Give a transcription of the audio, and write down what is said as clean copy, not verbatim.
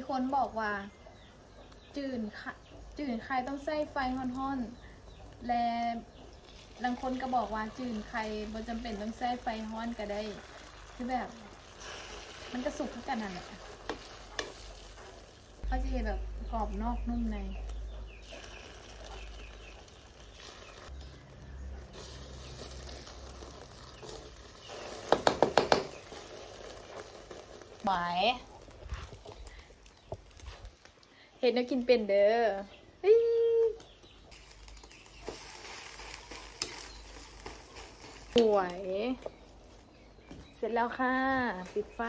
คนบอกว่าจืดค่ะจืดไข่ต้องใส่ไฟห้อนๆและบางคนก็บอกว่าจืดไข่บ่จำเป็นต้องใส่ไฟห้อนก็ได้คือแบบมันก็สุกเท่ากันนั่นแหละเขาจะแบบกรอบนอกนุ่มในหมายเห็นแล้วกินเป็นเด้อสวยเสร็จแล้วค่ะปิดไฟ